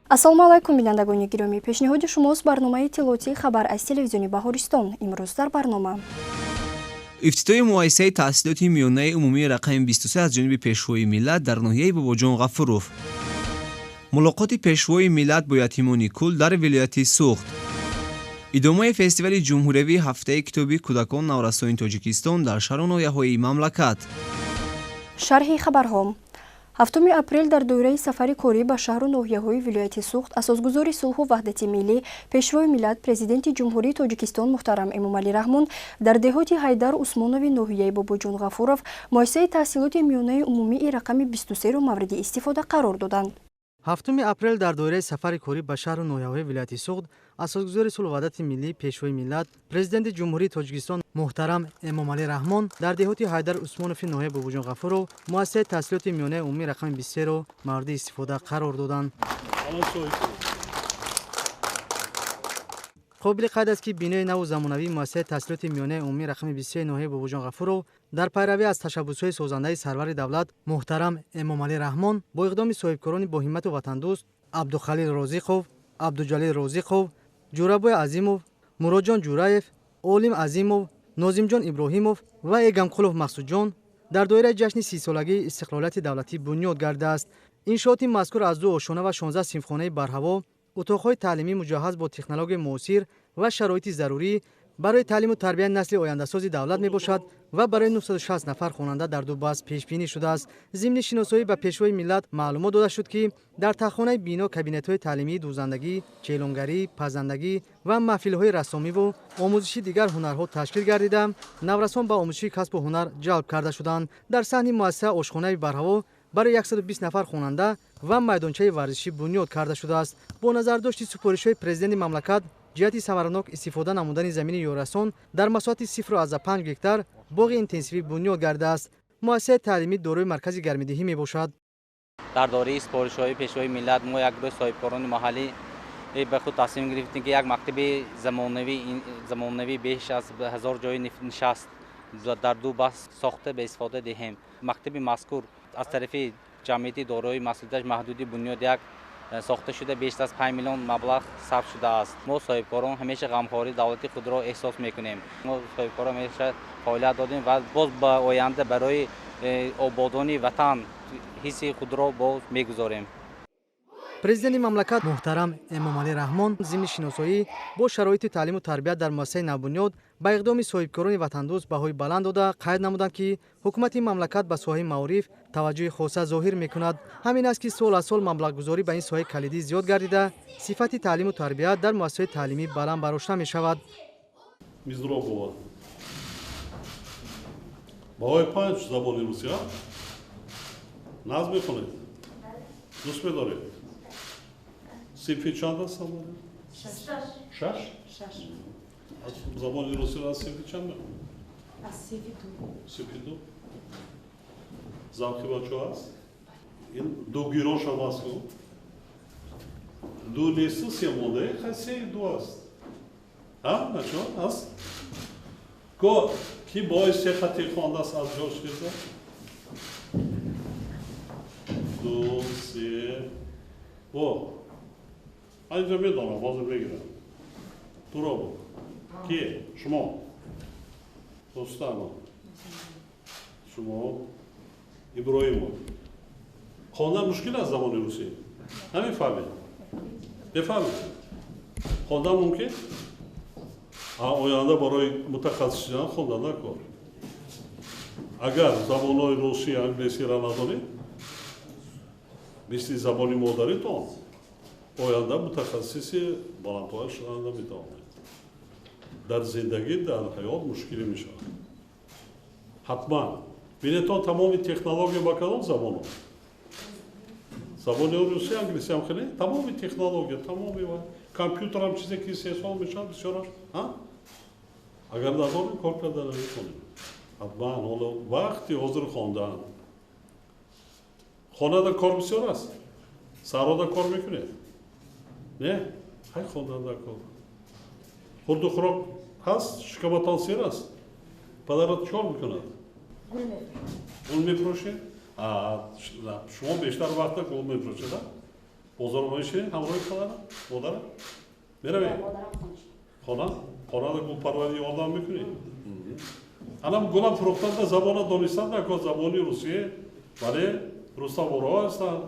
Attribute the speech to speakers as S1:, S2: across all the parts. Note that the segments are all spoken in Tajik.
S1: ассалому алайкум бинандагони гиромӣ, пешниҳоди шумост барномаи иттилоотии хабар аз телевизиони Баҳористон. Имрӯз дар барнома
S2: ифтитоҳи муассисаи таҳсилоти миёнаи умумии рақами 23 аз ҷониби пешвои миллат дар ноҳияи Бобоҷон Ғафуров, мулоқоти пешвои миллат бо ятимони кул дар вилояти Суғд, идомаи фестивали ҷумҳуриявии ҳафтаи китоби кӯдакон Наврасони Тоҷикистон дар шаҳру ноҳияҳои мамлакат.
S1: шарҳи хабарҳо. 7 апрел дар доираи сафари корӣ ба шаҳру ноҳияҳои вилояти Суғд асосгузори сулҳу ваҳдати миллӣ, пешвои миллат, президенти ҷумҳурии Тоҷикистон муҳтарам Эмомалӣ Раҳмон дар деҳоти Ҳайдар Усмонови ноҳияи Бобоҷон Ғафуров муассисаи таҳсилоти миёнаи умумии рақами 23-ро мавриди истифода қарор доданд.
S3: 7 апрел дар доираи сафари корӣ ба шаҳру ноҳияҳои вилояти Суғд асосгузори сулҳу ваҳдати миллӣ, пешвои миллат, президенти ҷумҳурии Тоҷикистон муҳтарам Эмомалӣ Раҳмон дар деҳоти Ҳайдар Усмонови ноҳияи Бобоҷон Ғафуров муассисаи таҳсилоти миёнаи умумии рақами 23-ро мавриди истифода қарор доданд. қобили қайд аст ки бинои наву замонавии муассисаи таҳсилоти миёнаи умумии рақами 23 ноҳияи Бобоҷон Ғафуров дар пайравӣ аз ташаббусҳои созандаи сарвари давлат муҳтарам Эмомалӣ Раҳмон бо иқдоми соҳибкорони боҳиммату ватандӯст Абдухалил Розиқов, Абдуҷалил Розиқов, Ҷурабой Азимов, Муроҷон Ҷураев, Олим Азимов, Нозимҷон Иброҳимов ва Эгамқулов Мақсудҷон дар доираи ҷашни 30-солагии истиқлолияти давлатӣ бунёд гардидааст. Иншооти мазкур аз 2 ошхона ва 16 синфхонаи барҳаво, утоқҳои таълимӣ муҷаҳҳаз бо технологияи муосир ва шароити зарурӣ барои таълиму тарбияи насли ояндасози давлат мебошад ва барои 960 нафар хонанда дар 2 баъз пешбинӣ шудааст. зимни шиносоӣ ба пешвои миллат маълумот дода шуд ки дар таххонаи бино кабинетҳои таълимии дузандагӣ, челонгарӣ, пазандагӣ ва маҳфилҳои рассомиву омӯзиши дигар ҳунарҳо ташкил гардида наврасон ба омӯзиши касбу ҳунар ҷалб карда шуданд. дар саҳни муассиса ошхонаи барҳаво барои 120 нафар хонанда ва майдончаи варзишӣ бунёд карда шудааст. бо назардошти супоришҳои президенти мамлакат ҷиҳати самаранок истифода намудани замини ёрасон дар масоҳати 0.5 гектар боғи интенсивӣ бунёд гардидааст. муассисаи таълимӣ дорои маркази гармидиҳӣ мебошад.
S4: дар дораи сипоришҳои пешвои миллат мо як гурӯҳи соҳибкорони маҳаллӣ ба худ тасмим гирифтем ки як мактаби замонавӣ беш аз 1000 ҷои нишаст дар 2 баъз сохта ба истифода диҳем. мактаби мазкур аз тарафи ҷамъияти дорои масъулияташ маҳдуди бунёд як сохта шуда беш аз 5 миллион маблағ сарф шудааст. мо соҳибкорон ҳамеша ғамхории давлати худро эҳсос мекунем. мо соҳибкорон ҳамеша фаъолият додем ва боз ба оянда барои ободони ватан ҳисси худро боз мегузорем.
S3: президенти мамлакат муҳтарам Эмомалӣ Раҳмон зимни шиносоӣ бо шароити таълиму тарбият дар муассисаи навбунёд ба иқдоми соҳибкорони ватандӯст баҳои баланд дода қайд намуданд ки ҳукумати мамлакат ба соҳаи маориф таваҷҷӯҳи хоса зоҳир мекунад. ҳамин аст ки сол аз сол маблағгузорӣ ба ин соҳаи калидӣ зиёд гардида сифати таълиму тарбият дар муассисаҳои таълимӣ баланд барошта мешавад.
S5: баҳои 5 забони русия назм мекунед? дӯст медоред? синфи чанд аст? 6? забони русия аз синфи чанд мекунед?
S6: аз
S5: синфи 2. завқи бачаҳо аст? ин ду гирош ҳам аст. ду несту се мондаи хай се 2 аст. бачаҳо аст? ко ки боис се хати хондааст аз ҷош гирда? 2 3 о айнҷа медонам ҳозир мегирам. туро бо ки шумо рустамов шумо иброҳимов хондан мушкил аст забони русия намефаҳмед? мефаҳмед? хондан мумкин? оянда барои мутахассис шудан хондан накор. агар забонҳои русӣ англисиро надонед мисли забони модаритон оянда мутахассиси баландпоя шудан наметавонед. дар зиндагӣ дар ҳаёт мушкилӣ мешавад. ҳатман бинетон тамоми технология ба кадом забон? забони русӣ англиси ҳам хеле тамоми технология тамоми компютерам чизе ки истеҳсол мешавад бисёраш агар надонем кор карда наметавонем. ҳатман ҳоло вақти ҳозир хондан хонада кор бисёр аст. сарода кор мекунед? не? ҳай хонданда кор. хурду хӯрок ҳаст? шикоматон сир аст? падарат чикор мекунад? гул мефурӯшед? шумо бештар вақта гул мефурӯшед? озормоиши ҳамроҳи падара модара меравӣ хона хонада гулпарварӣ одам мекунӣ анам гула фурӯхтанда забона донистанд ако забони русие вале рустаморо ҳастанд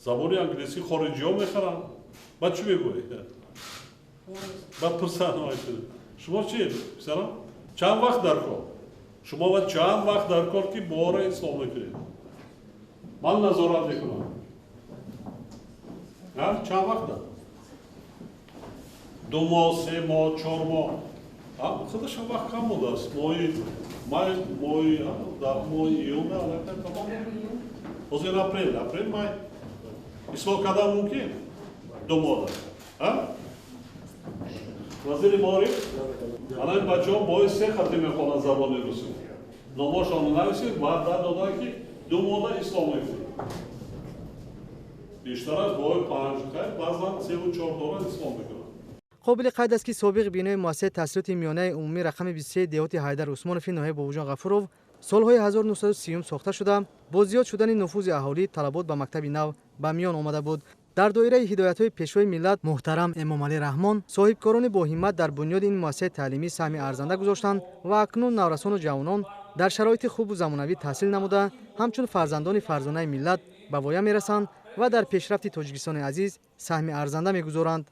S5: забони англисӣ хориҷиҳо мехаранд баъд чӣ мегӯӣ баъд пурсанд шумо чи писара чанд вақт дар кор шумо ва чанд вақт дар кор ки бора ислом мекунед ман назорат мекунам чанд вақт дар 2 моҳ 3 моҳ 4 моҳ худашон вақт кам будааст моҳи май моҳи моҳи июн ҳозир апрел май ислом кардан мумкин 2 моҳ дар вазири маориф анаи бачаҳо бои 3 хати мехонанд забони русӣ номошон нависид ваъда доданд ки 2 моҳ ислом мекунед بیشتر از باید 5 خیلی بعضا 3 و 4 دوران اسلام بکنن.
S3: قابل قید است که سابق بینای مؤسسه تحصیلات میانه عمومی رقم 23 دهات حیدر عثمانوی ناحیه باباجان غفورov سالهای 1930 ساخته شده با زیاد شدن نفوذ اهالی طلبات به مکتب نو به میان آمده بود. در دایره هدایت‌های پیشوای ملت محترم امام علی رحمان صاحبکاران با همت در بنیاد این مؤسسه تعلیمی سهم ارزنده گذاشتند و اکنون نورسان و جوانان در شرایط خوب و زمانوی تحصیل نموده همچون فرزندان فرزانه ملت به وایه میرسند و در پیشرفت تاجیکستان عزیز سهم ارزنده میگذارند.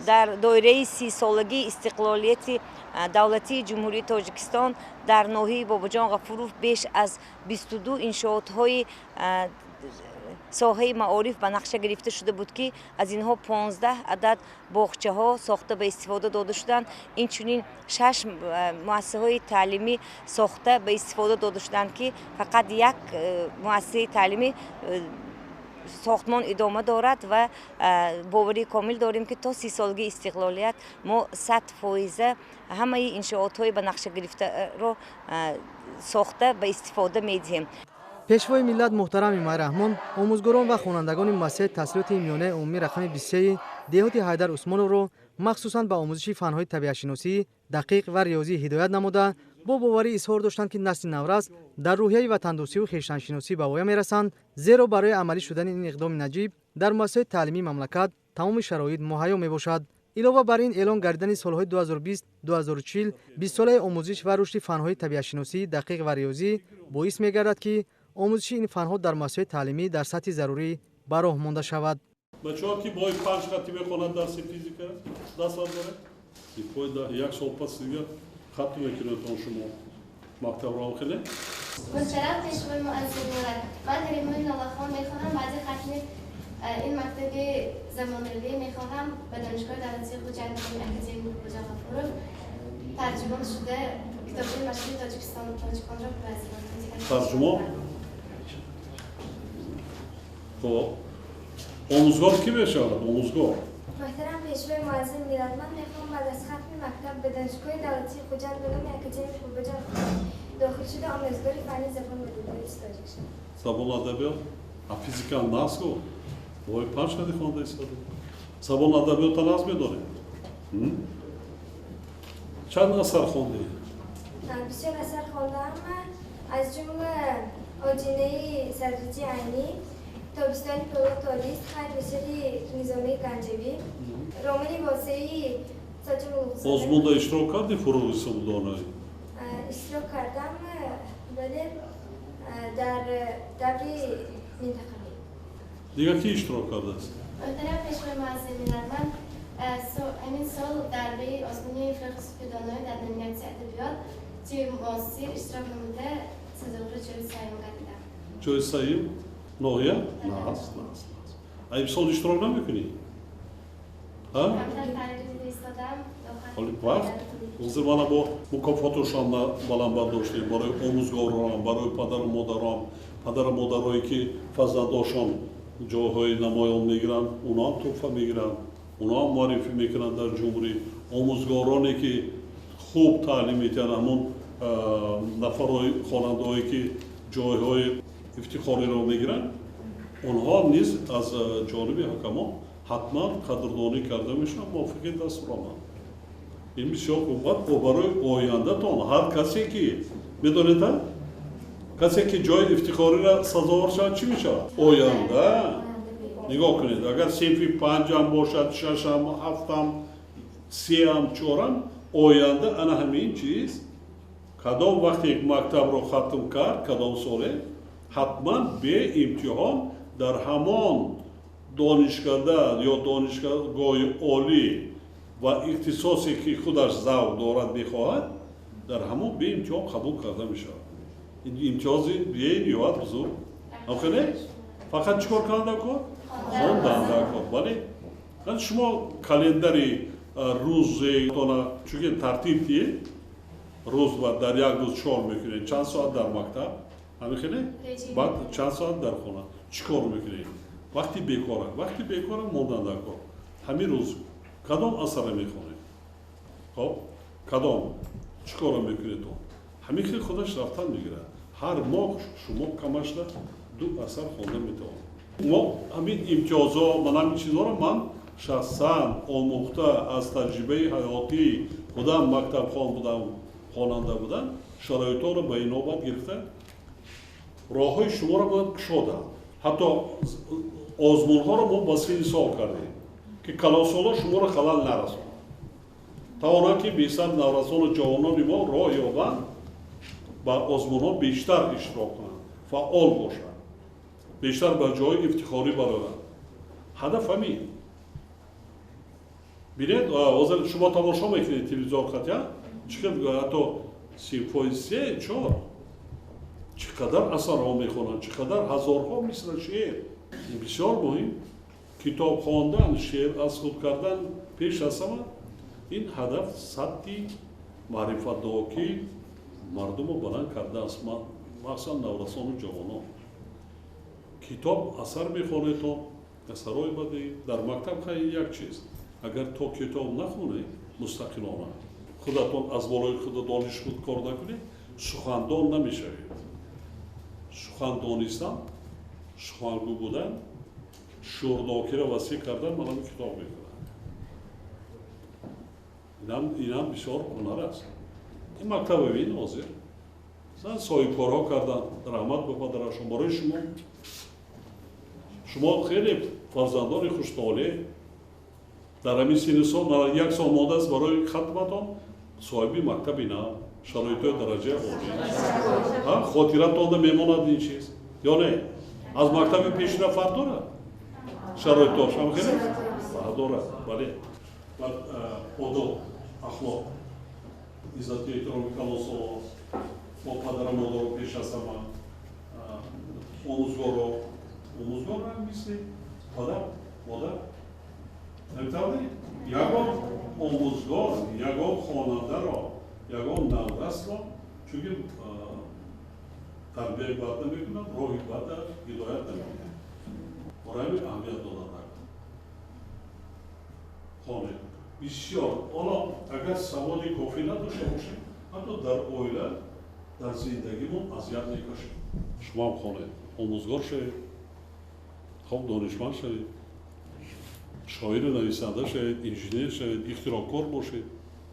S6: در دوره 30 سالگی استقلالیت دولتی جمهوری تاجیکستان در ناحیه باباجان غفورov بیش از 22 انشاءات‌های ساحه معارف به نقشه گرفته شده بود که از اینها 15 عدد باغچه‌ها ساخته به استفاده داده شدند. اینچنین 6 مؤسسه‌های تعلیمی ساخته به استفاده داده شدند که فقط یک مؤسسه تعلیمی ساختمان ادامه دارد و باوری کامل داریم که تا 30 سالگی استقلالیت ما 100% همه انشاءات‌های به نقشه گرفته را ساخته به استفاده می‌دهیم.
S3: پیشوای ملت محترم امام رحمان آموزگاران و خوانندگان مؤسسه تحصیلات میانه عمومی رقم 23 دهات حیدر عثمانوف را مخصوصاً به آموزش فن‌های طبیعت شناسی دقیق و ریاضی هدایت نموده با باوری اظهار داشتند که نسل نورس در روحیه و تندرستی و خویشتن شناسی به وایه میرسند زیرا برای عملی شدن این اقدام نجیب در مؤسسه تعلیمی مملکت تمام شرایط مهیا میباشد. علاوه بر این اعلان گردیدن سالهای 2020 2040 20 ساله آموزش و رشد فن‌های طبیعت شناسی دقیق و ریاضی باعث میگردد که آموزش این فن‌ها در مؤسسه تعلیمی در سطح ضروری به راه مانده شود.
S5: بچه‌ها که با 5 خطی می‌خوانند درس فیزیک دست داره پای یک سال پس دیگه خط می‌کنند اون شما مکتب را بخونید.
S7: محترم پیشوای معزز ملت من کریمان نالاخان می‌خواهم بعد ختم این مکتب زمانوی می‌خواهم به دانشگاه دولتی خوجند اکادمی باباجان غفورov ترجمه شده کتاب‌های مشهور تاجیکستان را به
S5: ترجمه خب آموزگار کی میشود آموزگار
S7: محترم پیشوای معزز ملت من می‌خواهم بعد از ختم مکتب به دانشگاه دولتی خوجند اکادمی باباجان داخل شده آموزگار فنی زبان و ادبیات تاجیکستان
S5: زبان ادبیات فیزیکا ناسکو وای پنج خدی خوانده ایستاده زبان ادبیات ناز می‌داری چند اثر خوانده
S7: بسیار اثر خواندم از جمله آجینه صدرچی عینی تابستان پلو تاریست خط بسیاری نظامی گنجوی رامن واسعی ساچم لغزانه
S5: آزمونده اشتراک کردی فروغ سمدانه
S7: اشتراک کردم ولی در دبی منطقه
S5: دیگه کی اشتراک کرده است؟
S7: محترم پیشوای معزز ملت من همین سال درباره آزمون فقه سپیدانه در نمیت ادبیات توی ماستر اشتراک نموده سزاوار جوی سعیم کردم.
S5: جوی سعیم؟ ناهیه؟ ناز. امسال اشتراک نمیکنی؟ ها؟
S7: کمتر تحریف ایستادم.
S5: حالی وقت؟ حاضر من با مکافاتشان بلند داشتیم برای آموزگاران، برای پدر و مادرایی که فرزندانشان جاهای نمایان میگیرن، اونا هم تحفه میگیرن، اونا هم معرفی میکنن در جمهوری. آموزگارانی که خوب تعلیم میتن همون نفرهای خواننده‌هایی که جایهای افتخاری را میگیرن اونها نیز از جانب حکما حتما قدردانی کرده میشن موافق دست آمد. این بسیار خوب و برای آینده تان هر کسی که میدونید کسی که جای افتخاری را سزاوار شد چی میشه؟ آینده نگاه کنید اگر صنف 5 هم باشد 6 هم 7 هم 3 هم 4 هم آینده انا همین چیز کدام وقتی یک مکتب رو ختم کرد کدام ساله حتما به امتحان در همان دانشکده یا دانشگاه عالی و اختصاصی که خودش ذوق دارد میخواهد در همون به امتحان قبول کرده میشه این امتیازی بیاین یا بزرگ نخیلی فقط چیکار کردن کار خواندن کار ولی شما کلندری روزتون چون ترتیب دیه روز و در یک روز چهار میکنید چند ساعت در مکتب همین خیلی بعد چند ساعت در خونه چیکار میکنید وقتی بیکاره موندن در کار همین روز کدام اثر میخونید خب کدام چیکار میکنید تو همین خیلی خودش رفتن میگیره هر ماه شما کمش 2 اثر خونده میتوان ما همین امتیازها من همین چیزها رو من شخصا آموخته از تجربه حیاتی خودم مکتب خواننده بودم شرایطها رو به این نوبت گرفته راه های شما رو من کشادم حتی آزمون ها رو ما با 3 سال کردیم که کلاسالا شما رو خلال نرسون توانا که بیشتر نورسان جوانان ما راه یابند با آزمون ها بیشتر اشتراک کنند فعال باشند بیشتر به جای افتخاری برآیند هدف همین بینید شما تماشا میکنید تلویزیون خطیه چقدر حتی سیمفونی 3 4 چقدر اثرها میخونند چقدر هزارها مثل شعر این بسیار مهم کتاب خواندن شعر از خود کردن پیش از همه این هدف سطحی معرفت که مردم رو بلند کرده است مخصوصا نورسان و جوانان کتاب اثر میخونه تو اثرهای بدی در مکتب خیلی یک چیز اگر تو کتاب نخونه مستقلانه خودتون از بالای خود دانش خود کار نکنی سخندان نمیشوید سخندانیستن سخنگو بودن شورداکی را وسیع کردن من هم کتاب میکنم این هم بسیار هنر است این مکتب ببین حاضر صاحب کارها کردن رحمت به پدرشون برای شما خیلی فرزندان خوشطاله در همین سن سال 1 سال مانده است برای ختمتان صاحبی مکتبی نه شرایط درجه عالی خاطرتان میماند این چیز یا نه از مکتب پیشرفت داره شرایطش هم خیلی داره بله آداب اخلاق عزت احترام کلاس‌ها با پدر مادر پیش از همه آموزگار هم مثل پدر مادر نمی‌توانید یگان آموزگار یگان خواننده را یگان نورس را چون تربیه بد نمی‌کنند راهی بد هدایت نمی‌کنند برای همین اهمیت دادن خانه بسیار حالا اگر سوادی کافی نداشته باشیم حتی در اویله در زندگیمون اذیت نکشیم شما هم خانه آموزگار شوید خوب دانشمند شوید شاعر نویسنده شوید انجینیر شوید اختراعکار باشید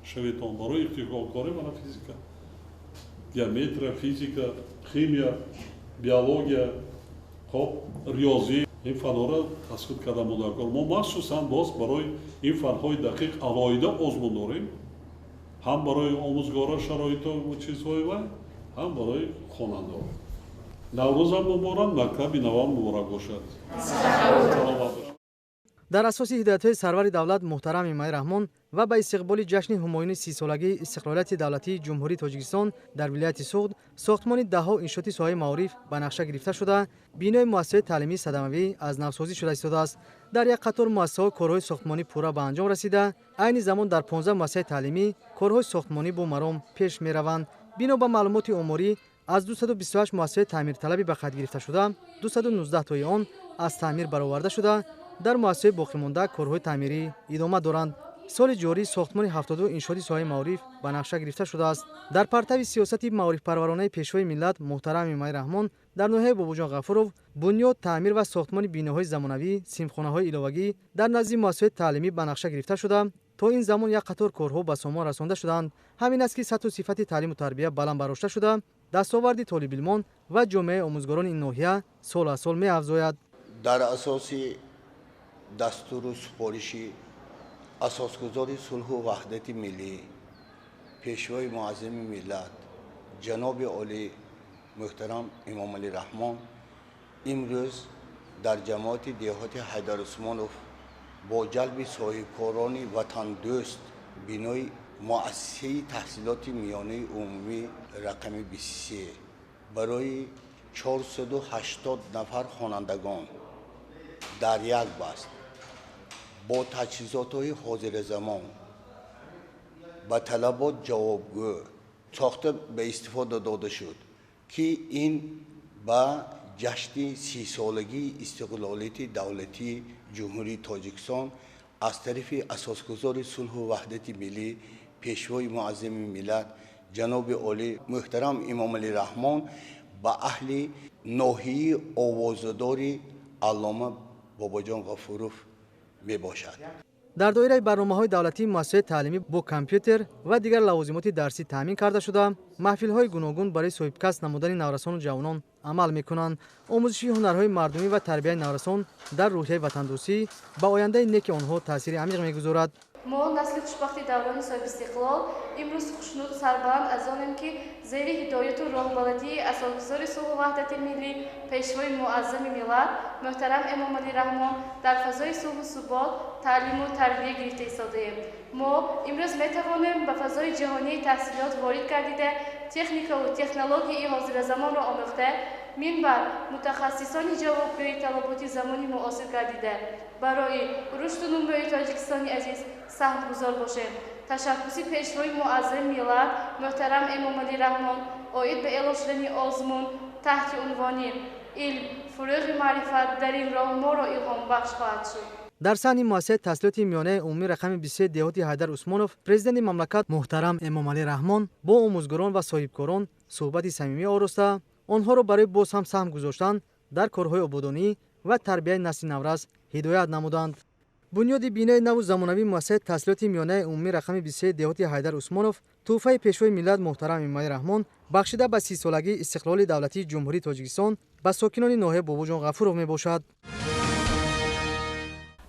S5: شویدتان برای اختراعکاری و فیزیکا گیومتریا فیزیکا خیمیا بیولوژیا خب ریاضی این فنها را تحصیل کرده مدرکار ما مخصوصا باز برای این فنهای دقیق علاوه آزمون داریم هم برای آموزگارا شرایط و چیزهای و هم برای خواننده ها نوروز هم مبارک مکتب نوام مبارک باشد
S3: در اساس هدایت‌های سرور دولت محترم امامعلی رحمان و به استقبال جشن همایون 30 سالگی استقلالیت دولتی جمهوری تاجیکستان در ولایت سوخت ساختمان ده‌ها انشاءاتی ساحه معارف به نقشه گرفته شده بینای مؤسسه تعلیمی صدموی از نوسازی شده ایستاده است در یک قطار مؤسسه‌ها کارهای ساختمانی پورا به انجام رسیده عین زمان در 15 مؤسسه تعلیمی کارهای ساختمانی با مرام پیش می‌روند بنا به معلومات عمری از 228 مؤسسه تعمیر طلبی به خط گرفته شده 219 تای آن از تعمیر برآورده شده در مؤسسه باقی مانده کارهای تعمیری ادامه دارند سال جاری ساختمان 72 انشاءاتی ساحه معارف به نقشه گرفته شده است در پرتو سیاست معارف پرورانه پیشوای ملت محترم امامعلی رحمان در ناحیه باباجان غفورov بنیاد تعمیر و ساختمان بیناهای زمانوی صنفخانه‌های علاوگی در نزد مؤسسه تعلیمی به نقشه گرفته شده تا این زمان یک قطار کارها به سامان رسانده شدند همین است که سطح و صفت تعلیم و تربیت بلند برداشته شده دستاورد طالب علمان و جامعه آموزگاران این ناحیه سال از سال می‌افزاید
S8: در اساس дастуру супориши асосгузори сулҳу ваҳдати миллӣ пешвои муаззами миллат ҷаноби олӣ муҳтарам эмомалӣ раҳмон имрӯз дар ҷамоати деҳоти ҳайдар усмонов бо ҷалби соҳибкорони ватандӯст бинои муассисаи таҳсилоти миёнаи умумии рақами 23 барои 480 нафар хонандагон дар як баст бо таҷҳизотҳои ҳозиразамон ба талабот ҷавобгӯ сохта ба истифода дода шуд ки ин ба ҷашни 30-солагии истиқлолияти давлатии ҷумҳурии Тоҷикистон аз тарафи асосгузори сулҳу ваҳдати миллӣ пешвои муаззами миллат ҷаноби олӣ муҳтарам эмомалӣ раҳмон ба аҳли ноҳияи овозадори аллома бобоҷон ғафуров мебошад.
S3: дар доираи барномаҳои давлатии муассисаи таълимӣ бо компютер ва дигар лавозимоти дарсӣ таъмин карда шуда маҳфилҳои гуногун барои соҳибкасб намудани наврасону ҷавонон амал мекунанд. омӯзиши ҳунарҳои мардумӣ ва тарбияи наврасон дар рӯҳияи ватандӯстӣ ба ояндаи неки онҳо таъсири амиқ мегузорад.
S9: мо насли хушбахти даврони соҳибистиқлол имрӯз хушнуд сарбаланд аз онем ки зери ҳидояту роҳбаладии асосгузори сулҳу ваҳдати миллӣ пешвои муаззами миллат муҳтарам эмомалӣ раҳмон дар фазои сулҳу субот таълиму тарбия гирифта истодаем. мо имрӯз метавонем ба фазои ҷаҳонии таҳсилот ворид гардида техникаву технологияи ҳозиразамонро омӯхта минбар мутахассисони ҷавобгӯи талаботи замони муосир гардида барои рушду нумӯи тоҷикистони азиз саҳмгузор бошем. ташаббуси пешвои муаззами миллат муҳтарам эмомалӣ раҳмон оид ба эълон шудани озмун таҳти унвони илм фурӯғи маърифат дар ин роҳ моро илҳомбахш хоҳад шуд.
S3: дар саҳни муассисаи таҳсилоти миёнаи умумии рақами 23 деҳоти ҳайдар усмонов президенти мамлакат муҳтарам эмомалӣ раҳмон бо омӯзгорон ва соҳибкорон суҳбати самимӣ ороста онҳоро барои боз ҳам саҳм гузоштан дар корҳои ободонӣ ва тарбияи насли наврас ҳидоят намуданд. бунёди бинои наву замонавии муассисаи таҳсилоти миёнаи умумии рақами 23 деҳоти ҳайдар усмонов тӯҳфаи пешвои миллат муҳтарам эмомалӣ раҳмон бахшида ба 30-солагии истиқлоли давлатии ҷумҳурии Тоҷикистон ба сокинони ноҳияи Бобоҷон Ғафуров мебошад.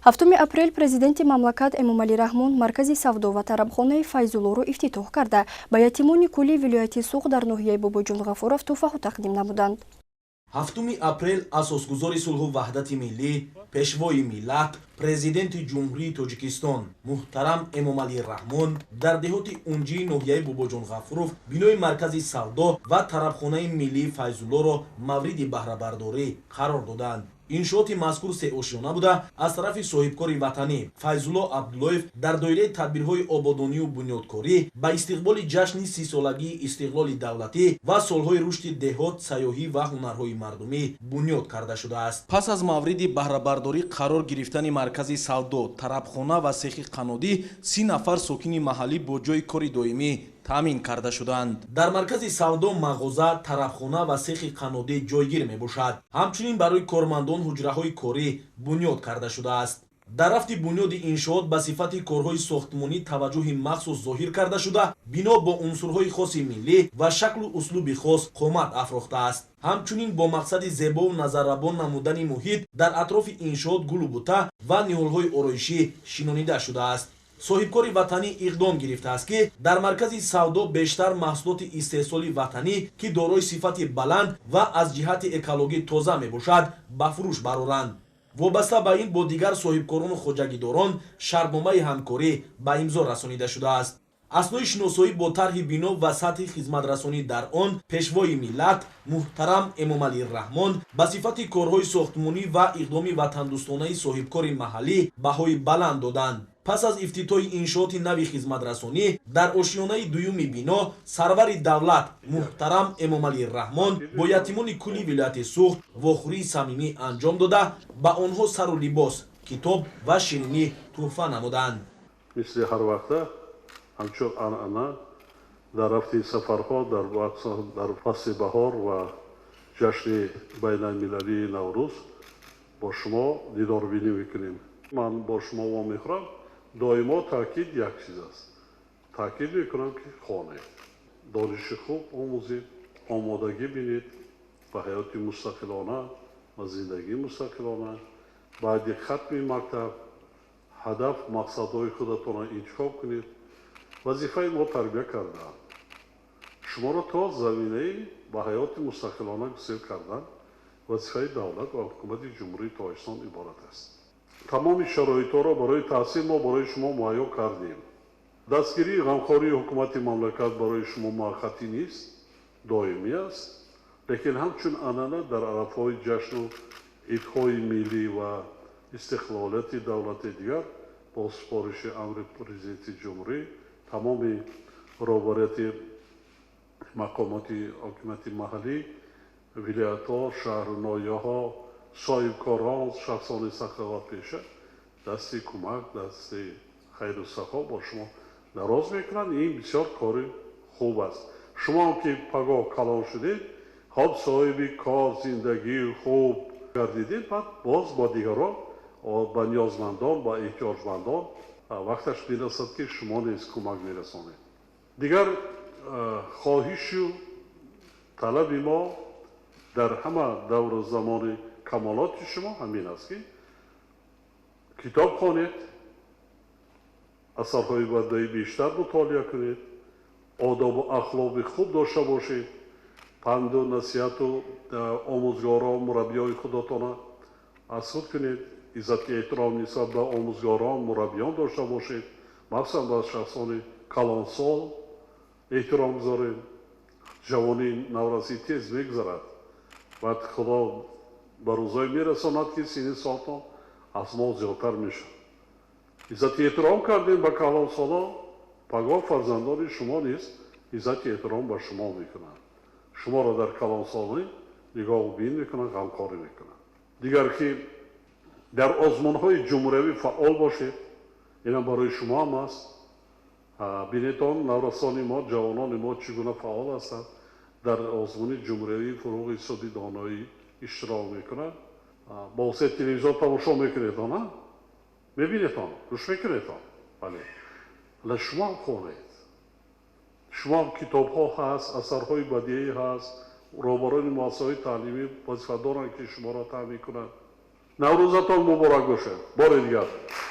S1: 7 апрел президенти мамлакат Эмомалӣ Раҳмон маркази савдо ва тарабхонаи Файзуллоро ифтитоҳ карда ба ятимони кӯли вилояти Суғ дар ноҳияи Бобоҷон Ғафуров тӯҳфаҳо тақдим намуданд.
S10: 7 апрел асосгузори сулҳу ваҳдати миллӣ пешвои миллат президенти ҷумҳурии Тоҷикистон муҳтарам Эмомалӣ Раҳмон дар деҳоти унҷии ноҳияи Бобоҷон Ғафуров бинои маркази савдо ва тарабхонаи миллии Файзуллоро мавриди баҳрабардорӣ қарор доданд. иншооти мазкур сеошиёна буда аз тарафи соҳибкори ватанӣ Файзулло Абдуллоев дар доираи тадбирҳои ободонию бунёдкорӣ ба истиқболи ҷашни 30-солагии истиқлоли давлатӣ ва солҳои рушди деҳот, сайёҳӣ ва ҳунарҳои мардумӣ бунёд карда шудааст. пас аз мавриди баҳрабардорӣ қарор гирифтани маркази савдо, тарабхона ва сехи қанодӣ 30 нафар сокини маҳаллӣ бо ҷои кори доимӣ таъмин карда шуданд. дар маркази савдо мағоза, тарабхона ва сехи қанодӣ ҷойгир мебошад. ҳамчунин барои кормандон ҳуҷраҳои корӣ бунёд карда шудааст. дар рафти бунёди иншоот ба сифати корҳои сохтмонӣ таваҷҷӯҳи махсус зоҳир карда шуда бино бо унсурҳои хоси миллӣ ва шаклу услуби хос қомат афрохтааст. ҳамчунин бо мақсади зебову назаррабон намудани муҳит дар атрофи иншоот гулу бута ва ниҳолҳои ороишӣ шинонида шудааст. соҳибкори ватанӣ иқдом гирифтааст ки дар маркази савдо бештар маҳсулоти истеҳсоли ватанӣ ки дорои сифати баланд ва аз ҷиҳати экологӣ тоза мебошад ба фурӯш бароранд. вобаста ба ин бо дигар соҳибкорону хоҷагидорон шартномаи ҳамкорӣ ба имзо расонида шудааст. аснои шиносоӣ бо тарҳи бино ва сатҳи хизматрасонӣ дар он пешвои миллат муҳтарам Эмомалӣ Раҳмон ба сифати корҳои сохтмонӣ ва иқдоми ватандӯстонаи соҳибкори маҳаллӣ баҳои баланд доданд. пас аз ифтитоҳи иншооти нави хизматрасонӣ дар ошиёнаи дуюми бино сарвари давлат муҳтарам Эмомалӣ Раҳмон бо ятимони кӯли вилояти Суғ вохӯрии самимӣ анҷом дода ба онҳо сару либос, китоб ва ширинӣ тӯҳфа намуданд.
S5: мисли ҳар вақта ҳамчун анъана дар рафти сафарҳо дар фасли баҳор ва ҷашни байналмилалии Наврӯз бо шумо дидорбинӣ мекунем. ман бо шумо вомехӯрам доимо таъкид як чиз аст. таъкид мекунам ки хонед, дониши хуб омӯзед, омодагӣ бинед ба ҳаёти мустақилона ва зиндагии мустақилона. баъди хатми мактаб ҳадаф мақсадҳои худатонро интихоб кунед. вазифаи мо тарбия кардан шуморо то заминаи ба ҳаёти мустақилона гусел кардан вазифаи давлат ва ҳукумати ҷумҳурии тоҷикистон иборат аст. тамоми шароитҳоро барои таҳсил мо барои шумо муҳайё кардем. дастгирии ғамхории ҳукумати мамлакат барои шумо муаққатӣ нест, доимӣ аст, лекин ҳамчун анъана дар арафҳои ҷашну идҳои миллӣ ва истиқлолияти давлати дигар бо супориши амри президенти ҷумҳурӣ тамоми роҳбарияти мақомоти ҳокимияти маҳаллӣ, вилоятҳо, шаҳру ноҳияҳо, соҳибкорҳо, шахсони саховатпеша дасти кӯмак, дасти хайру сахо бо шумо дароз мекунанд. ин бисёр кори хуб аст. шумо ки пагоҳ калон шудед, ҳоб соҳиби кор, зиндагии хуб гардидед, баъд боз бо дигарон, ба ниёзмандон, ба эҳтиёҷмандон вақташ мерасад ки шумо низ кӯмак мерасонед. дигар хоҳишу талаби мо дар ҳама давру замони камолоти шумо ҳамин аст ки китоб хонед, асарҳои бадаӣ бештар мутолиа кунед, одобу ахлоқи хуб дошта бошед, панду насиҳату омӯзгорон, мураббиёни худатона аз худ кунед, иззати эҳтиром нисбат ба омӯзгорон, мураббиён дошта бошед, махсусан ба шахсони калонсол эҳтиром гузоред. ҷавонӣ наврасӣ тез мегузарад, баъд худо ба рӯзое мерасонад ки синни солтон аз мо зиёдтар мешавад. иззати эҳтиром кардем ба калонсолон, пагоҳ фарзандони шумо низ иззати эҳтиром ба шумо мекунанд. шуморо дар калонсолӣ нигоҳу бин мекунанд, ғамкорӣ мекунанд. дигар ки дар озмунҳои ҷумҳуриявӣ фаъол бошед, инам барои шумо ҳам аст. бинедон наврасони мо, ҷавонони мо чӣ гуна фаъол ҳастанд, дар озмуни ҷумҳуриявӣ фуруғи иқтисодӣ доноӣ иштирок мекунанд. ба воситаи телевизор тамошо мекунед, на? мебинедон, гӯш мекунедон. бале. ла шумо ҳам хонед. шумо ҳам китобҳо ҳаст, асарҳои бадиӣ ҳаст, роҳбарони муассисаҳои таълимӣ вазифадоранд ки шуморо таъмин кунанд. наврӯзатон муборак бошад. бори дигар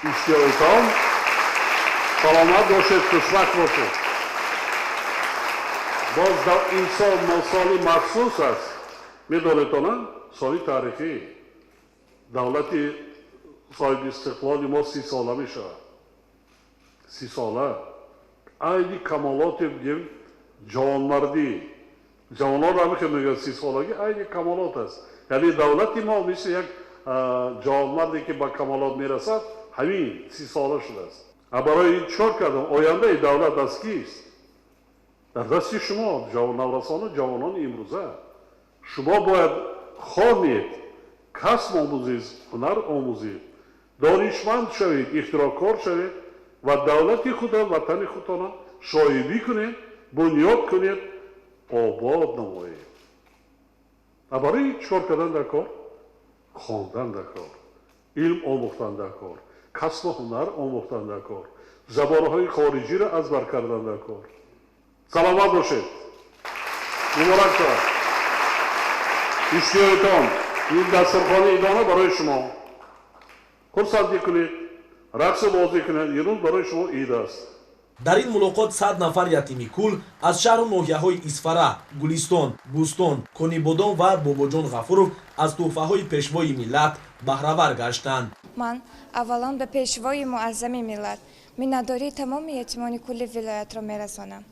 S5: иштиёритон саломат бошед, хушвақт бошед. боз ин сол соли махсус аст. медонедона соли таърихӣ. давлати соҳиби истиқлоли мо 30 сола мешавад. 30 сола айни камолоти бигем ҷавонмардӣ. ҷавононро ҳаме ки мегӯяд 30 солагӣ айни камолот аст. яъне давлати мо мисли як ҷавонмарде ки ба камолот мерасад, ҳамин 30 сола шудааст. барои чикор кардам? ояндаи давлат даст кист? дар дасти шумо, наврасону ҷавонони имрӯза. шумо бояд хонед, касб омӯзед, ҳунар омӯзед, донишманд шавед, ихтироъкор шавед ва давлати худа, ватани худтона шоибӣ кунед, бунёд кунед, обод намоед. барои чикор кардан дар кор? хондан дар кор, илм омӯхтан дар кор, касбу ҳунар омӯхтан дар кор, забонҳои хориҷиро азбар кардан дар кор. саломат бошед. муборак шавад. иштиёритон ин дастархони идона барои шумо. хурсандӣ кунед, рақсу бозӣ кунед. имрӯз барои шумо ид аст.
S10: дар ин мулоқот 100 нафар ятими кул аз шаҳру ноҳияҳои исфара, гулистон, бӯстон, конибодон ва бобоҷон ғафуров аз тӯҳфаҳои пешвои миллат баҳравар гаштанд.
S11: ман аввалон ба пешвои муаззами миллат миннатдории тамоми ятимони кулли вилоятро мерасонам.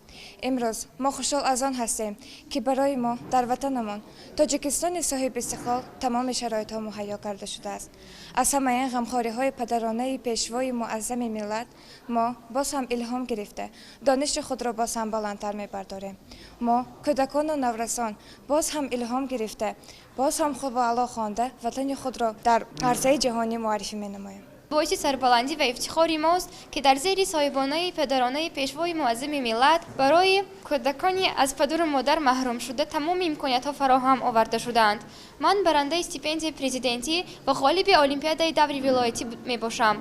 S11: имрӯз мо хушҳол аз он ҳастем ки барои мо дар ватанамон тоҷикистони соҳиби истиқлол тамоми шароитҳо муҳайё карда шудааст. аз ҳамаи ин ғамхориҳои падаронаи пешвои муаззами миллат мо боз ҳам илҳом гирифта дониши худро боз ҳам баландтар мебардорем. мо кӯдакону наврасон боз ҳам илҳом гирифта боз ҳам хубаъло хонда ватани худро дар арзаи ҷаҳонӣ муаррифӣ менамоем.
S12: боиси сарбаландӣ ва ифтихори мост ки дар зери соҳибонаи падаронаи пешвои муаззами миллат барои кӯдакони аз падару модар маҳрум шуда тамоми имкониятҳо фароҳам оварда шудаанд. ман барандаи стипендияи президентӣ ва ғолиби олимпиадаи даври вилоятӣ мебошам.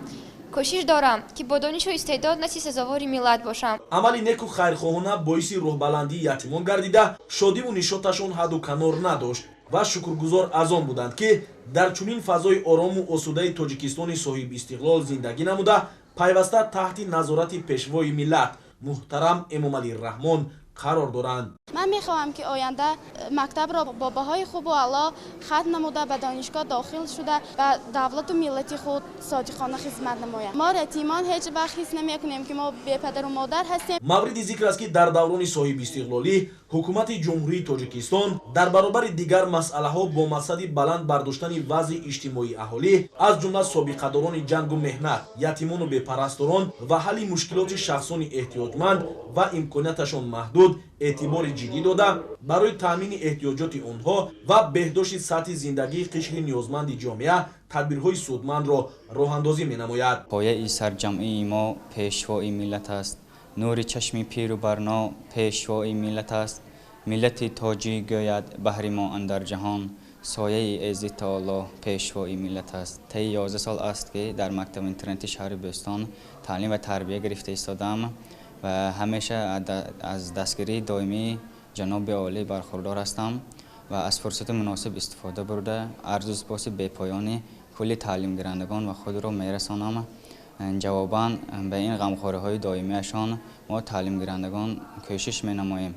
S12: кӯшиш дорам ки бо донишу истеъдод насли сазовори миллат бошам.
S10: амали неку хайрхоҳона боиси рӯҳбаландии ятимон гардида шодиву нишоташон ҳадду канор надошт. ва шукргузор аз он буданд ки дар чунин фазои орому осудаи тоҷикистони соҳибистиқлол зиндагӣ намуда пайваста таҳти назорати пешвои миллат муҳтарам Эмомалӣ Раҳмон қарор доранд.
S13: من میخواهم که آینده مکتب را با بهای خوب و اعلی ختم نموده به دانشگاه داخل شده و دولت و ملت خود صادقانه خدمت نمایم. ما رتیمان هیچ وقت حس نمیکنیم که ما بی پدر و مادر هستیم.
S10: мавриди зикр аст ки дар даврони соҳибистиқлолӣ ҳукумати ҷумҳурии тоҷикистон дар баробари дигар масъалаҳо бо мақсади баланд бардоштани вазъи иҷтимоии аҳолӣ аз ҷумла собиқадорони ҷангу меҳнат, ятимону бепарасторон ва ҳалли мушкилоти шахсони эҳтиёҷманд ва имконияташон маҳдуд эътибори ҷиддӣ дода барои таъмини эҳтиёҷоти онҳо ва беҳдошти сатҳи зиндагии қишри ниёзманди ҷомеа тадбирҳои судмандро роҳандозӣ менамояд.
S14: پایه‌ای سرجمعی ما پیشوای ملت است. نور چشم پیر و برنا پیشوای ملت است. ملت تاجی گوید بهر ما اندر جهان سایه عز تعالی پیشوای ملت است. طی 11 سال است که در مکتب اینترنتی شهر بستان تعلیم و تربیه گرفته ایستادم و همیشه از دستگیری دائمی جناب عالی برخوردار هستم و از فرصت مناسب استفاده برده عرض و سپاس بی‌پایانی کل تعلیم گیرندگان و خود را میرسانم. جواباً به این غمخوری‌های دائمیشان ما تعلیم گیرندگان کوشش می‌نماییم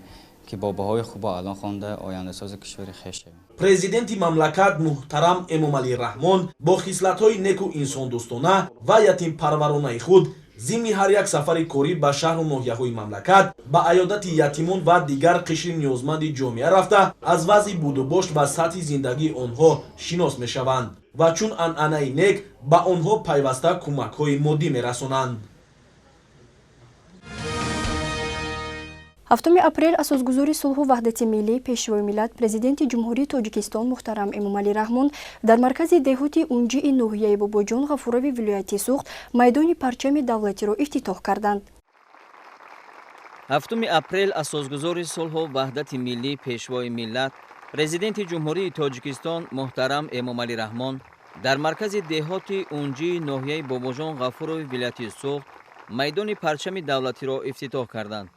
S14: که با بهای خوب و اعلی خوانده آینده ساز کشور خویش شویم.
S10: президенти мамлакат муҳтарам Эмомалӣ Раҳмон бо хислатҳои неку инсондӯстона ва ятимпарваронаи худ зимни ҳар як сафари корӣ ба шаҳру ноҳияҳои мамлакат ба аёдати ятимон ва дигар қишри ниёзманди ҷомеа рафта аз вазъи будубошт ва сатҳи зиндагии онҳо шинос мешаванд ва чун анъанаи нек ба онҳо пайваста кӯмакҳои моддӣ мерасонанд.
S1: 7 апрел асосгузори сулҳу ваҳдати миллӣ пешвои миллат президенти ҷумҳурии тоҷикистон муҳтарам Эмомалӣ Раҳмон дар маркази деҳоти унҷии ноҳияи Бобоҷон Ғафурови вилояти Суғд майдони парчами давлатиро ифтитоҳ карданд.
S15: 7 апрел асосгузори сулҳу ваҳдати миллӣ пешвои миллат президенти ҷумҳурии тоҷикистон муҳтарам Эмомалӣ Раҳмон дар маркази деҳоти унҷии ноҳияи Бобоҷон Ғафурови вилояти Суғд майдони парчами давлатиро ифтитоҳ карданд.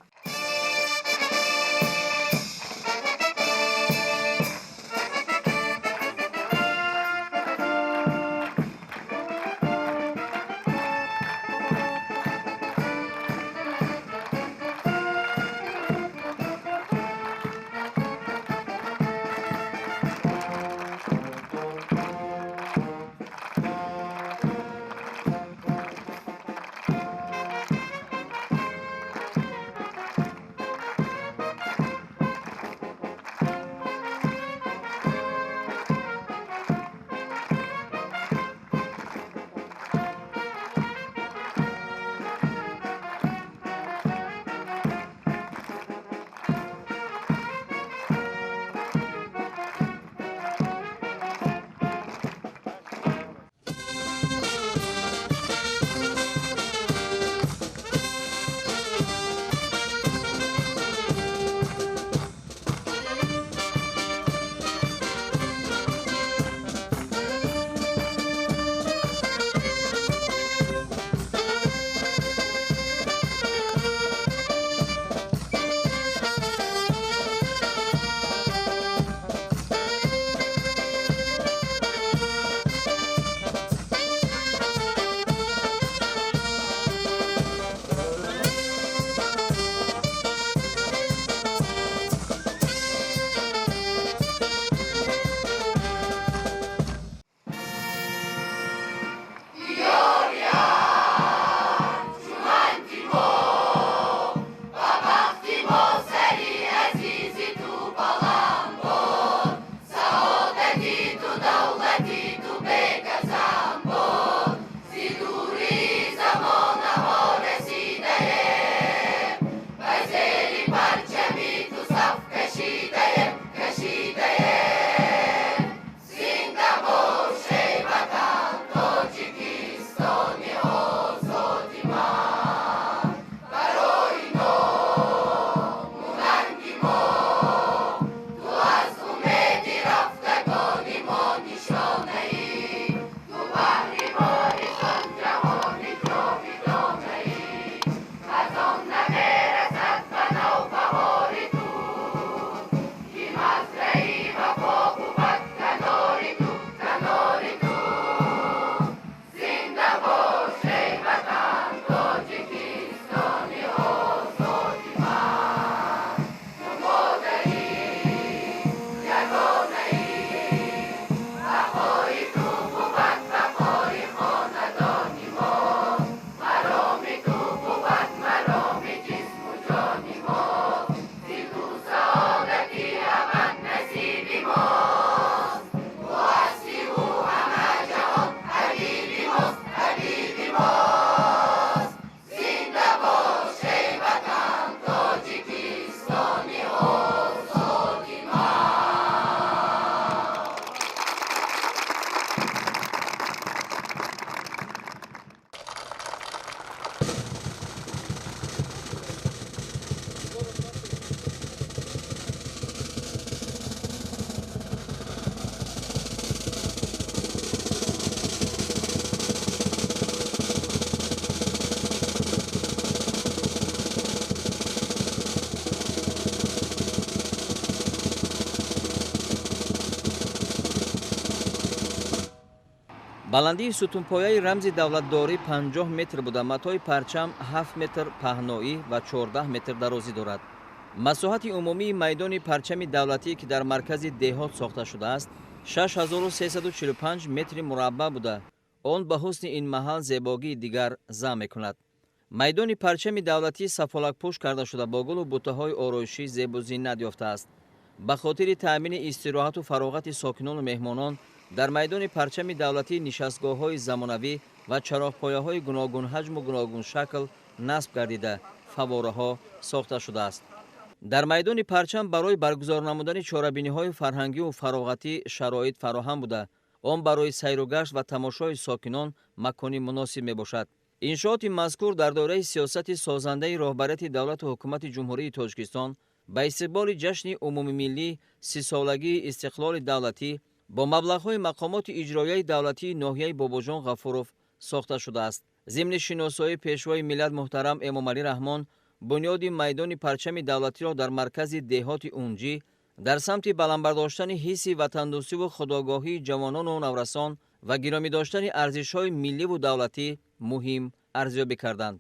S15: баландии сутунпояи рамзи давлатдорӣ 50 метр буда матои парчам 7 метр паҳноӣ ва 14 метр дарозӣ дорад. масоҳати умумии майдони парчами давлатӣ ки дар маркази деҳот сохта шудааст 6345 метри мураббаъ буда он ба ҳусни ин маҳал зебогии дигар зам мекунад. майдони парчами давлатӣ сафолакпӯш карда шуда бо гулу бутаҳои ороишӣ зебу зиннат ёфтааст. ба хотири таъмини истироҳату фароғати сокинону меҳмонон дар майдони парчами давлатӣ нишастгоҳҳои замонавӣ ва чароғпояҳои гуногун ҳаҷму гуногун шакл насб гардида фаввораҳо сохта шудааст. дар майдони парчам барои баргузор намудани чорабиниҳои фарҳангиву фароғатӣ шароит фароҳам буда он барои сайругашт ва тамошои сокинон макони муносиб мебошад. иншооти мазкур дар доираи сиёсати созандаи роҳбарияти давлату ҳукумати ҷумҳурии Тоҷикистон ба истиқболи ҷашни умумимиллӣ 30-солагии истиқлоли давлатӣ бо маблағҳои мақомоти иҷроияи давлатии ноҳияи Бобоҷон Ғафуров сохта шудааст. зимни шиносоии пешвои миллат муҳтарам Эмомалӣ Раҳмон бунёди майдони парчами давлатиро дар маркази деҳоти Унҷӣ дар самти баландбардоштани ҳисси ватандӯстиву худогоҳии ҷавонону наврасон ва гиромӣ доштани арзишҳои милливу давлатӣ муҳим арзёбӣ карданд.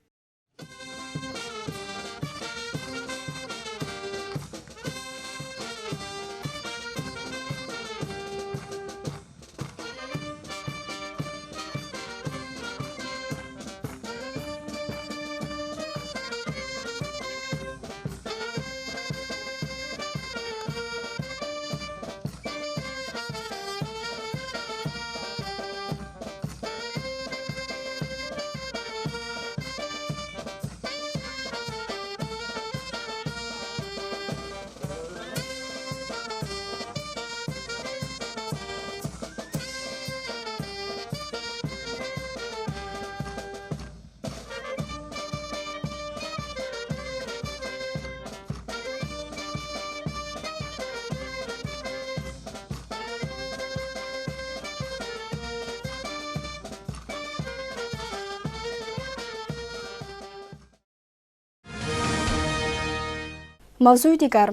S1: мавзӯи дигар.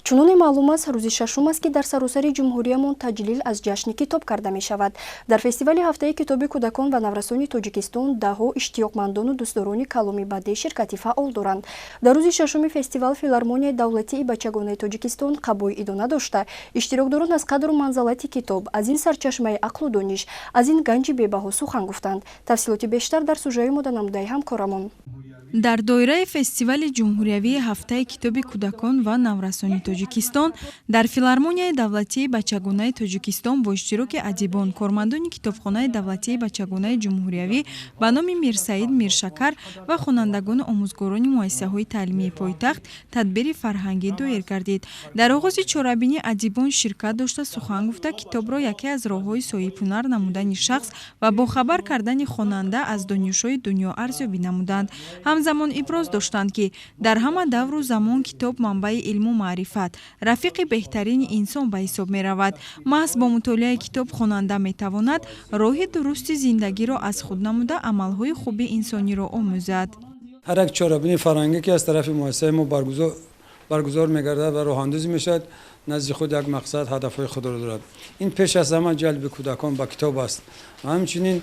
S1: чуноне маълум аст рӯзи шашум аст ки дар саросари ҷумҳуриямон таҷлил аз ҷашни китоб карда мешавад. дар фестивали ҳафтаи китоби кӯдакон ва наврасони Тоҷикистон даҳҳо иштиёқмандону дӯстдорони каломи бадӣ ширкати фаъол доранд. дар рӯзи шашуми фестивал филармонияи давлатии бачагонаи Тоҷикистон қабои идона дошта иштирокдорон аз қадру манзалати китоб, аз ин сарчашмаи ақлу дониш, аз ин ганҷи бебаҳо сухан гуфтанд. тафсилоти бештар дар сюжаи мода намудаи ҳамкорамон.
S16: дар доираи фестивали ҷумҳуриявии ҳафтаи китоби кӯдакон ва наврасони Тоҷикистон дар филармонияи давлатии бачагонаи Тоҷикистон бо иштироки адибон, кормандони китобхонаи давлатии бачагонаи ҷумҳуриявӣ ба номи Мирсаид Миршакар ва хонандагони омӯзгорони муассисаҳои таълимии пойтахт тадбири фарҳангӣ доир гардид. дар оғози чорабинӣ адибон ширкат дошта сухан гуфта китобро яке аз роҳҳои соҳибҳунар намудани шахс ва бохабар кардани хонанда аз донишҳои дунё арзёбӣ намуданд. ҳамзамон иброз доштанд ки дар ҳама давру замон китоб манбаи илму маърифат, рафиқи беҳтарини инсон ба ҳисоб меравад. маҳз бо мутолиаи китоб хонанда метавонад роҳи дурусти зиндагиро аз худ намуда амалҳои хуби инсониро омӯзад.
S17: ҳар як чорабини фарҳангӣ ки аз тарафи муассисаи мо баргузор мегардад ва роҳандозӣ мешавад назди худ як мақсад ҳадафҳои худро дорад. ин пеш аз ҳама ҷалби кӯдакон ба китоб аст. ҳамчунин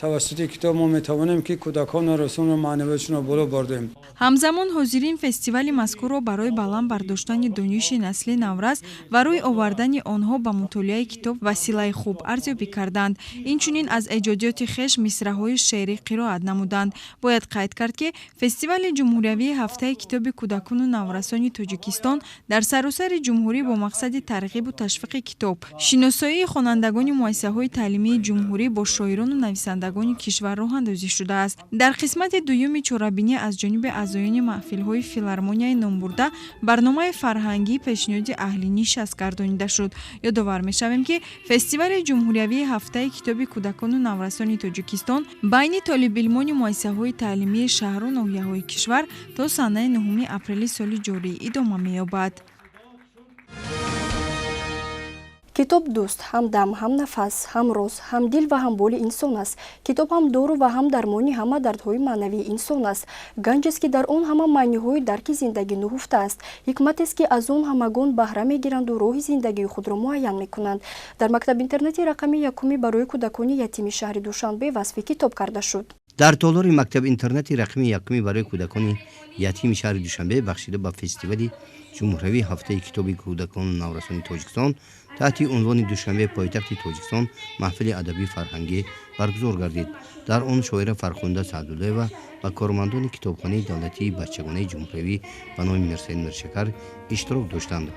S17: тавассути китоб мо метавонем ки кӯдакону расунро маънавиятшонро боло бардоем.
S16: ҳамзамон ҳозирин фестивали мазкурро барои баланд бардоштани дониши насли наврас ва рӯй овардани онҳо ба мутолиаи китоб василаи хуб арзёбӣ карданд. инчунин аз эҷодиёти хеш мисраъҳои шеърӣ қироат намуданд. бояд қайд кард ки фестивали ҷумҳуриявии ҳафтаи китоби кӯдакону наврасони Тоҷикистон дар саросари ҷумҳурӣ бо мақсади тарғибу ташвиқи китоб, шиносоии хонандагони муассисаҳои таълимии ҷумҳурӣ бо шоирону нависандагони кишвар роҳандозӣ шудааст. дар қисмати дуюми чорабинӣ аз ҷониби аъзоёни маҳфилҳои филармонияи номбурда барномаи фарҳангӣ пешниҳоди аҳли нишаст гардонида шуд. ёдовар мешавем ки фестивали ҷумҳуриявии ҳафтаи китоби кӯдакону наврасони Тоҷикистон байни толибилмони муассисаҳои таълимии шаҳру ноҳияҳои кишвар то санаи 9 апрели соли ҷорӣ идома меёбад.
S1: китоб дӯст, ҳам дам, ҳам нафас, ҳам роз, ҳам дил ва ҳам боли инсон аст. Китоб ҳам дору ва ҳам дармони ҳама дардҳои маънавии инсон аст. Ганҷест ки дар он ҳама маъниҳои дарки зиндагӣ нуҳуфта аст. ҳикматест ки аз он ҳамагон баҳра мегиранду роҳи зиндагии худро муайян мекунанд. Дар мактаби интернети рақами якуми барои кӯдакони ятими шаҳри Душанбе васфи китоб карда шуд.
S18: дар толори мактаби интернети рақами якуми барои кӯдакони ятими шаҳри Душанбе бахшида ба фестивали ҷумҳуравии ҳафтаи китоби кӯдакони наврасони Тоҷикистон таҳти унвони Душанбе пойтахти Тоҷикистон маҳфили адаби фарҳангӣ баргузор гардид. дар он шоира Фархунда Саъдуллоева ва кормандони китобхонаи давлатии бачагонаи ҷумҳуравӣ ба номи Мирсаид Миршакар иштирок доштанд.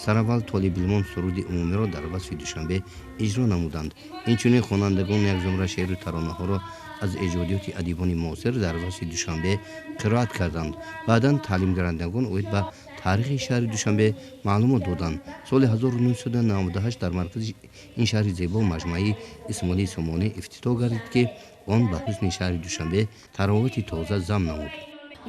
S18: сараввал толибилмон суруди умумиро дар васфи Душанбе иҷро намуданд. инчунин хонандагон як зумра шеъру таронаҳоро аз эҷодиёти адибони муосир дар васфи Душанбе қироат карданд. баъдан таълимгарандагон оид ба таърихи шаҳри Душанбе маълумот доданд. соли 1998 дар маркази ин шаҳри зебо маҷмӯаи Исмоилии Сомонӣ ифтитоҳ гардид ки он ба ҳусни шаҳри Душанбе таровати тоза зам намуд.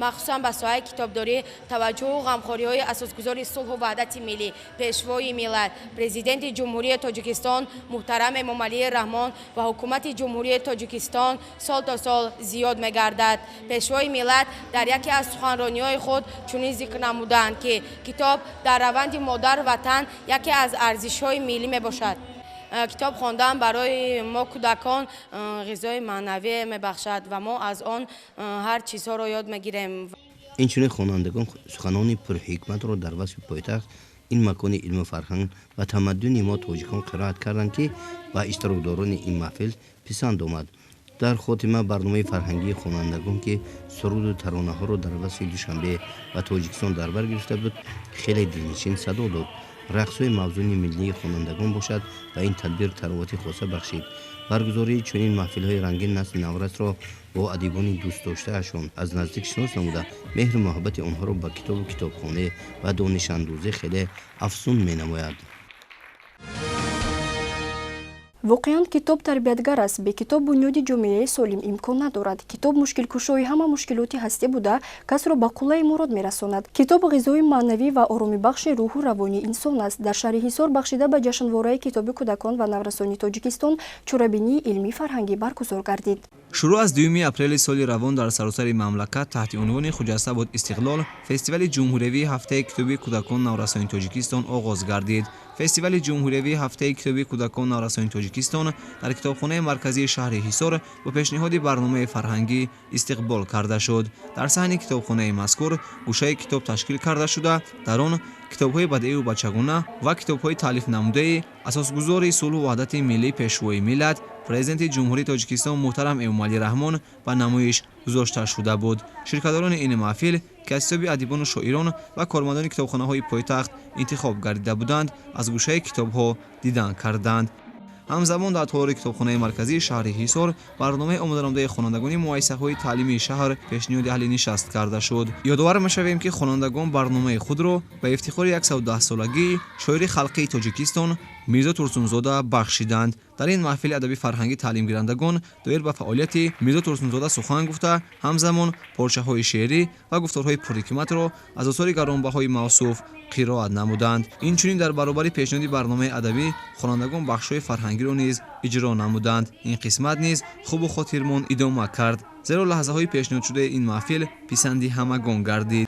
S19: махсусан ба соҳаи китобдорӣ таваҷҷӯҳу ғамхориҳои асосгузори сулҳу ваҳдати миллӣ, пешвои миллат, президенти ҷумҳурии Тоҷикистон муҳтарам Эмомалии Раҳмон ва ҳукумати ҷумҳурии Тоҷикистон сол то сол зиёд мегардад. Пешвои миллат дар яке аз суханрониҳои худ чунин зикр намуданд, ки китоб дар раванди модар ватан яке аз арзишҳои миллӣ мебошад. китоб хондан барои мо кӯдакон ғизои маънавӣ мебахшад ва мо аз он ҳар чизҳоро ёд мегирем.
S18: инчунин хонандагон суханони пурҳикматро дар васфи пойтахт ин макони илму фарҳанг ва тамаддуни мо тоҷикон қироат карданд ки ба иштирокдорони ин маҳфил писанд омад. дар хотима барномаи фарҳангии хонандагон ки суруду таронаҳоро дар васфи Душанбе ва Тоҷикистон дар бар гирифта буд хеле дилнишин садо дод. рақсҳои мавзуни миллии хонандагон бошад ва ин тадбир таровати хоса бахшид. баргузории чунин маҳфилҳои рангин насли наврасро бо адибони дӯстдоштаашон аз наздик шинос намуда меҳру муҳаббати онҳоро ба китобу китобхонӣ ва донишандӯзӣ хеле афзун менамояд.
S1: воқеан китоб тарбиятгар аст. бекитоб бунёди ҷомеаи солим имкон надорад. китоб мушкилкушои ҳама мушкилоти ҳастӣ буда касро ба қуллаи мурод мерасонад. китоб ғизои маънавӣ ва оромибахши рӯҳу равони инсон аст. дар шаҳри Ҳисор бахшида ба ҷашнвораи китоби кӯдакон ва наврасони Тоҷикистон чорабинии илмӣ фарҳангӣ баргузор гардид.
S2: шурӯъ аз 2 апрели соли равон дар саросари мамлакат таҳти унвони хуҷасабод истиқлол фестивали ҷумҳуриявии ҳафтаи китоби кӯдакон наврасони Тоҷикистон оғоз гардид. фестивали ҷумҳуриявии ҳафтаи китоби кӯдакон наврасони Тоҷикистон дар китобхонаи марказии шаҳри Ҳисор бо пешниҳоди барномаи фарҳангӣ истиқбол карда шуд. дар саҳни китобхонаи мазкур гӯшаи китоб ташкил карда шуда дар он китобҳои бадеиву бачагона ва китобҳои таълифнамудаи асосгузори сулҳу ваҳдати миллӣ пешвои миллат президенти ҷумҳурии Тоҷикистон муҳтарам Эмомалӣ Раҳмон ба намоиш гузошта шуда буд. ширкатдорони ин маҳфил ки аз ҳисоби адибону шоирон ва кормандони китобхонаҳои пойтахт интихоб гардида буданд аз гӯшаи китобҳо дидан карданд. ҳамзамон дар толори китобхонаи марказии шаҳри Ҳисор барномаи омоданамудаи хонандагони муассисаҳои таълимии шаҳр пешниҳоди аҳли нишаст карда шуд. ёдовар мешавем ки хонандагон барномаи худро ба ифтихори 110-солагии шоири халқии Тоҷикистон Мирзо Турсунзода бахшиданд. дар ин маҳфили адаби фарҳангӣ таълимгирандагон доир ба фаъолияти Мирзо Турсунзода сухан гуфта ҳамзамон порчаҳои шеърӣ ва гуфторҳои пурҳикматро аз осори гаронбаҳои мавсуф қироат намуданд. инчунин дар баробари пешниҳоди барномаи адабӣ хонандагон бахшҳои фарҳангиро низ иҷро намуданд. ин қисмат низ хубу хотирмон идома кард, зеро лаҳзаҳои пешниҳодшудаи ин маҳфил писанди ҳамагон гардид.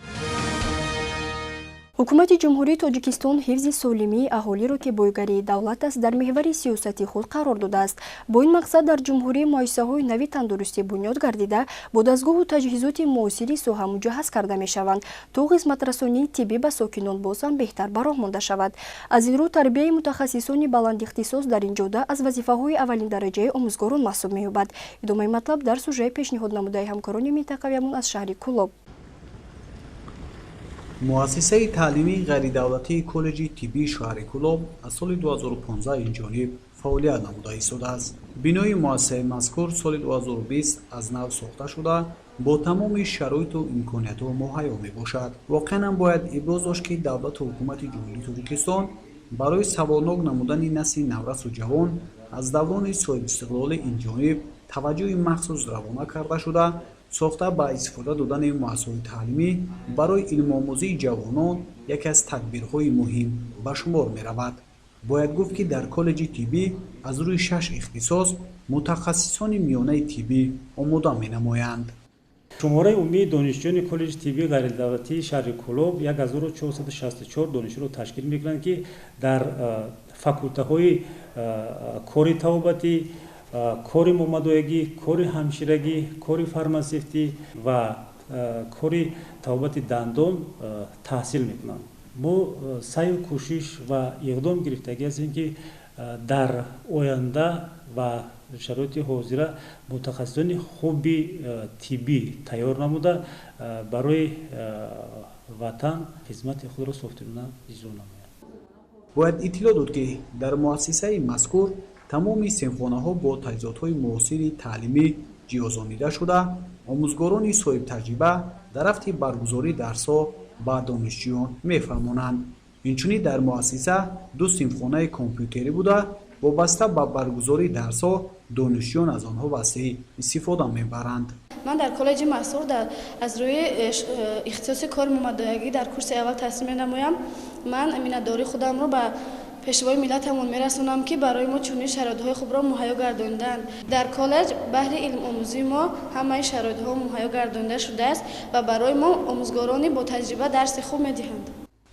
S1: ҳукумати ҷумҳурии Тоҷикистон ҳифзи солимии аҳолиро ки бойгарии давлат аст дар меҳвари сиёсати худ қарор додааст. бо ин мақсад дар ҷумҳурӣ муассисаҳои нави тандурустӣ бунёд гардида бо дастгоҳу таҷҳизоти муосири соҳа муҷаҳҳаз карда мешаванд то хизматрасонии тиббӣ ба сокинон боз ҳам беҳтар ба роҳ монда шавад. аз ин рӯ тарбияи мутахассисони баландихтисос дар ин ҷода аз вазифаҳои аввалин дараҷаи омӯзгорон маҳсуб меёбад. идомаи матлаб дар сужаи пешниҳод намудаи ҳамкорони минтақавиямон аз шаҳри Кӯлоб.
S20: муассисаи таълимии ғайридавлатии коллеҷи тиббии шаҳри Кӯлоб аз соли 2015 инҷониб фаъолият намуда истодааст. бинои муассисаи мазкур соли 2020 аз нав сохта шуда бо тамоми шароиту имкониятҳо муҳайё мебошад. воқеан ҳам бояд иброз дошт ки давлату ҳукумати ҷумҳурии Тоҷикистон барои саволнок намудани насли наврасу ҷавон аз даврони соҳибистиқлоли инҷониб таваҷҷӯҳи махсус равона карда шуда сохта ба истифода додани муассисаҳои таълимӣ барои илмомӯзии ҷавонон яке аз тадбирҳои муҳим ба шумор меравад. бояд гуфт ки дар коллеҷи тиббӣ аз рӯи 6 ихтисос мутахассисони миёнаи тиббӣ омода менамоянд.
S21: шумораи умумии донишҷӯёни коллеҷи тиббии ғайридавлатии шаҳри Кӯлоб 1464 донишҷӯро ташкил мекунанд ки дар факултаҳои кори табобатӣ, кори момадоягӣ, кори ҳамширагӣ, кори фармасевтӣ ва кори табобати дандон таҳсил мекунанд. мо саъю кӯшиш ва иқдом гирифтагӣ ҳастем ки дар оянда ва шароити ҳозира мутахассисони хуби тиббӣ тайёр намуда барои ватан хизмати худро софтирона иҷро намоянд.
S20: бояд иттилоъ дод ки дар муассисаи мазкур тамоми синфхонаҳо бо таҷҳизотҳои муосири таълимӣ ҷиҳозонида шуда, омӯзгорони соҳибтаҷриба дар рафти баргузории дарсҳо ба донишҷӯён мефармонанд. инчунин дар муассиса 2 синфхонаи компютерӣ буда, вобаста ба баргузории дарсҳо донишҷӯён аз онҳо васеъ истифода мебаранд.
S9: ман дар коллеҷи масъур аз рӯи ихтисоси кори момадоягӣ дар курси аввал таҳсил менамоям. ман миннатдории худамро ба пешвои миллатамон мерасонам ки барои мо чунин шароитҳои хубро муҳайё гардонданд. дар коллеҷ баҳри илмомӯзии мо ҳамаи шароитҳо муҳайё гардонида шудааст ва барои мо омӯзгорони бо таҷриба дарси хуб медиҳанд.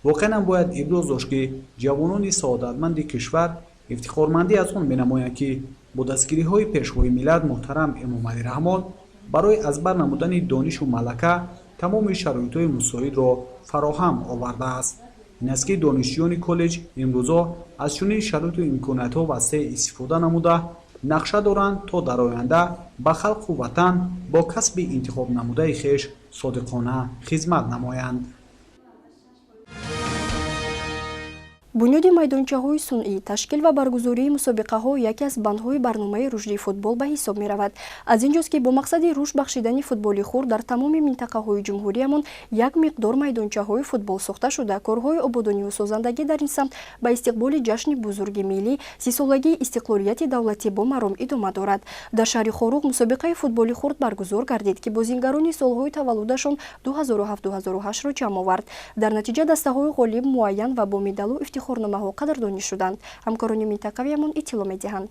S20: воқеан бояд иброз дошт ки ҷавонони саодатманди кишвар ифтихормандӣ аз он менамоянд ки бо дастгириҳои пешвои миллат муҳтарам Эмомалӣ Раҳмон барои аз бар намудани донишу малака тамоми шароитҳои мусоидро фароҳам овардааст. ин аст ки донишҷӯёни коллеҷ имрӯзо аз чунин шароиту имкониятҳо васеъ истифода намуда нақша доранд то дар оянда ба халқу ватан бо касби интихоб намудаи хеш содиқона хизмат намоянд.
S1: бунёди майдончаҳои сунъӣ, ташкил ва баргузории мусобиқаҳо яке аз бандҳои барномаи рушди футбол ба ҳисоб меравад. аз ин ҷост ки бо мақсади рушд бахшидани футболи хурд дар тамоми минтақаҳои ҷумҳуриямон як миқдор майдончаҳои футбол сохта шуда, корҳои ободониву созандагӣ дар ин самт ба истиқболи ҷашни бузурги миллӣ 30-солагии истиқлолияти давлатӣ бо маром идома дорад. дар шаҳри Хоруғ мусобиқаи футболи хурд баргузор гардид ки бозингарони солҳои таваллудашон 2007-2008-ро ҷамъ овард. дар натиҷа дастаҳои ғолиб муайян ва бо медалу ифтихорномаҳо қадрдонӣ шуданд. ҳамкорони минтақавиямон иттилоъ медиҳанд.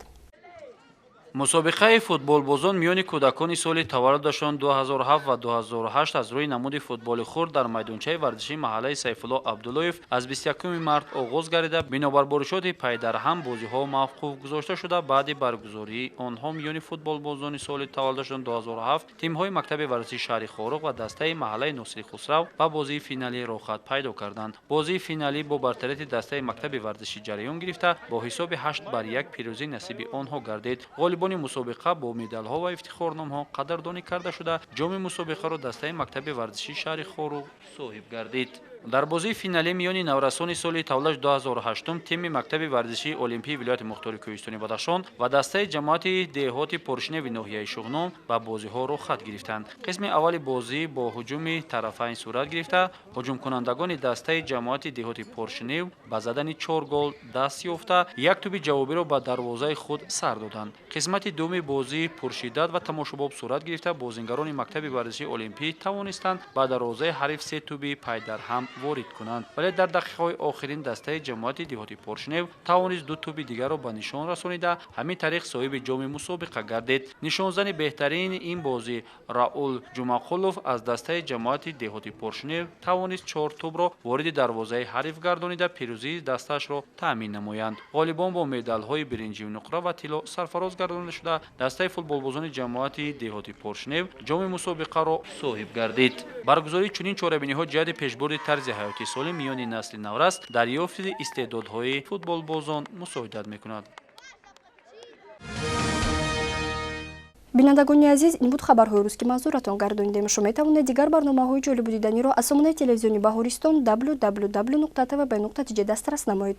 S22: мусобиқаи футболбозон миёни кӯдакони соли таваллудашон 2007 ва 2008 аз рӯи намуди футболи хурд дар майдончаи варзишии маҳаллаи Сайфулло Абдуллоев аз 21 март оғоз гардида, бинобар боришоти пайдарҳам бозиҳо мавқуф гузошта шуда, баъди баргузории онҳо миёни футболбозони соли таваллудашон 2007 тимҳои мактаби варзишии шаҳри Хоруғ ва дастаи маҳаллаи Носири Хусрав ба бозии финалӣ роҳхат пайдо карданд. бозии финалӣ бо бартарати дастаи мактаби варзишӣ ҷараён гирифта, бо ҳисоби 8-1 пирӯзӣ насиби онҳо гардид. ғолибони мусобиқа бо медалҳо ва ифтихорномаҳо қадрдонӣ карда шуда, ҷоми мусобиқаро дастаи мактаби варзишии шаҳри Хоруғ соҳиб гардид. дар бозии финалӣ миёни наврасони соли таваллудаш 2008 тими мактаби варзишии олимпии вилояти мухтори кӯҳистони Бадахшон ва дастаи ҷамоати деҳоти поршневи ноҳияи Шуғном ба бозиҳо роҳхат гирифтанд. қисми аввали бозӣ бо ҳуҷуми тарафайн сурат гирифта, ҳуҷумкунандагони дастаи ҷамоати деҳоти поршнев ба задани 4 гол даст ёфта, як тӯби ҷавобиро ба дарвозаи худ сар доданд. қисмати думи бозӣ пуршиддат ва тамошобоб сурат гирифта, бозингарони мактаби варзишии олимпӣ тавонистанд ба дарвозаи ҳариф 3 тӯби пайдарҳам ворид кунанд, вале дар дақиқаҳои охирин дастаи ҷамоати деҳоти поршнев тавонист 2 тӯби дигарро ба нишон расонида, ҳамин тариқ соҳиби ҷоми мусобиқа гардид. нишонзани беҳтарин ин бозӣ Раул Ҷумақулов аз дастаи ҷамоати деҳоти поршнев тавонист 4 тӯбро вориди дарвозаи ҳариф гардонида пирӯзии дасташро таъмин намоянд. ғолибон бо медалҳои биринҷиву нуқра ва тилло сарфароз гардонида шуда, дастаи футболбозони ҷамоати деҳоти поршнев ҷоми мусобиқаро соҳиб гардид. баргузории чунин чорабиниҳо ҷиҳати пешбурди тарзи ҳаёти солим миёни насли наврас дар ёфти истеъдодҳои футболбозон мусоидат мекунад.
S1: бинандагони азиз, ин буд хабарҳои рӯз ки манзуратон гардонидем. шумо метавонед дигар барномаҳои ҷолибу диданиро аз сомонаи телевизиони Баҳористон www.tvb.tj дастрас намоед.